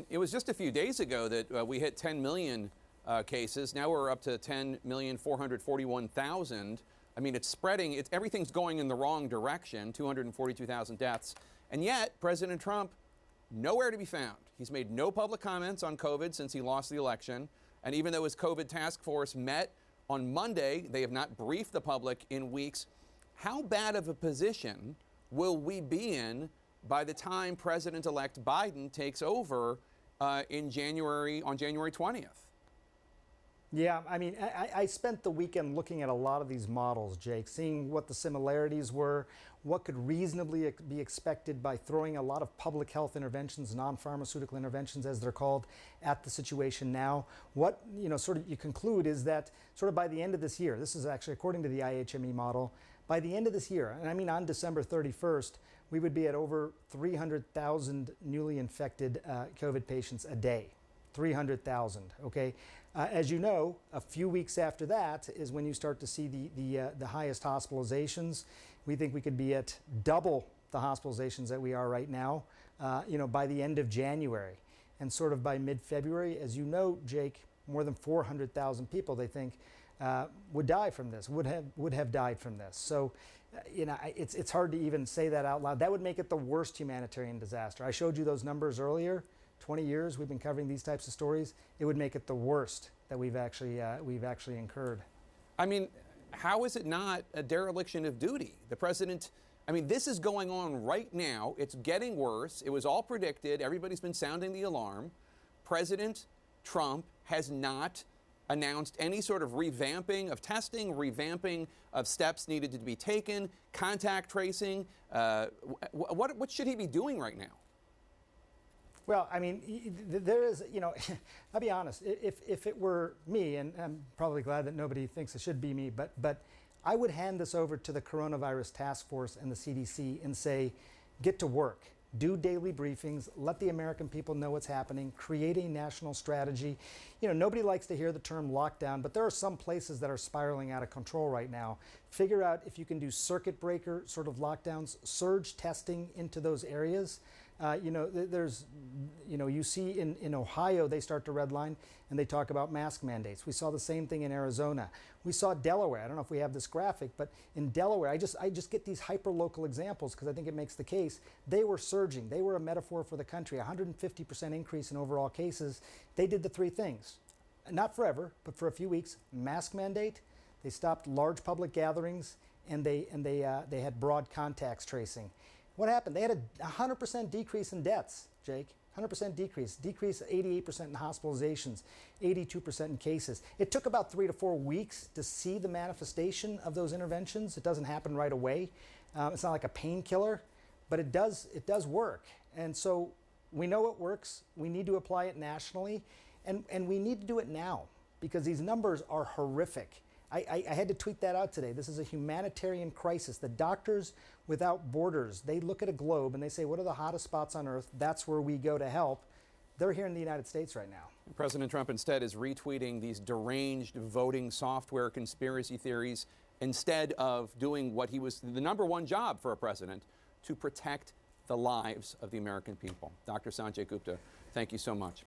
It was just a few days ago that we hit 10 million cases. Now we're up to 10,441,000. I mean, it's spreading. Everything's going in the wrong direction, 242,000 deaths. And yet, President Trump, nowhere to be found. He's made no public comments on COVID since he lost the election. And even though his COVID task force met on Monday, they have not briefed the public in weeks. How bad of a position will we be in by the time President-elect Biden takes over on January 20th? Yeah, I mean, I spent the weekend looking at a lot of these models, Jake, seeing what the similarities were, what could reasonably be expected by throwing a lot of public health interventions, non-pharmaceutical interventions as they're called, at the situation now. What, sort of you conclude is that sort of by the end of this year, this is actually according to the IHME model, by the end of this year, and I mean on December 31st, we would be at over 300,000 newly infected COVID patients a day. 300,000, okay? As you know, a few weeks after that is when you start to see the highest hospitalizations. We think we could be at double the hospitalizations that we are right now, by the end of January. And sort of by mid-February, as you know, Jake, more than 400,000 people, they think, would die from this, would have died from this. So, it's hard to even say that out loud. That would make it the worst humanitarian disaster. I showed you those numbers earlier. 20 years we've been covering these types of stories. It would make it the worst that we've actually incurred. I mean, how is it not a dereliction of duty? The president, I mean, this is going on right now. It's getting worse. It was all predicted. Everybody's been sounding the alarm. President Trump has not announced any sort of revamping of testing, revamping of steps needed to be taken, contact tracing. What should he be doing right now? Well, I mean, there is, I'll be honest, if it were me, and I'm probably glad that nobody thinks it should be me, but I would hand this over to the Coronavirus Task Force and the CDC and say, get to work. Do daily briefings, let the American people know what's happening, create a national strategy. Nobody likes to hear the term lockdown, but there are some places that are spiraling out of control right now. Figure out if you can do circuit breaker sort of lockdowns, surge testing into those areas. You see in Ohio, they start to redline and they talk about mask mandates. We saw the same thing in Arizona. We saw Delaware. I don't know if we have this graphic, but in Delaware, I just get these hyper-local examples because I think it makes the case. They were surging. They were a metaphor for the country, 150% increase in overall cases. They did the three things. Not forever, but for a few weeks. Mask mandate, they stopped large public gatherings, and they had broad contacts tracing. What happened? They had a 100% decrease in deaths, Jake. 100% decrease 88% in hospitalizations, 82% in cases. It took about 3 to 4 weeks to see the manifestation of those interventions. It doesn't happen right away. It's not like a painkiller, but it does work. And so we know it works. We need to apply it nationally, and we need to do it now because these numbers are horrific. I had to tweet that out today. This is a humanitarian crisis. The Doctors Without Borders, they look at a globe and they say, what are the hottest spots on Earth? That's where we go to help. They're here in the United States right now. President Trump instead is retweeting these deranged voting software conspiracy theories instead of doing what he was the number one job for a president, to protect the lives of the American people. Dr. Sanjay Gupta, thank you so much.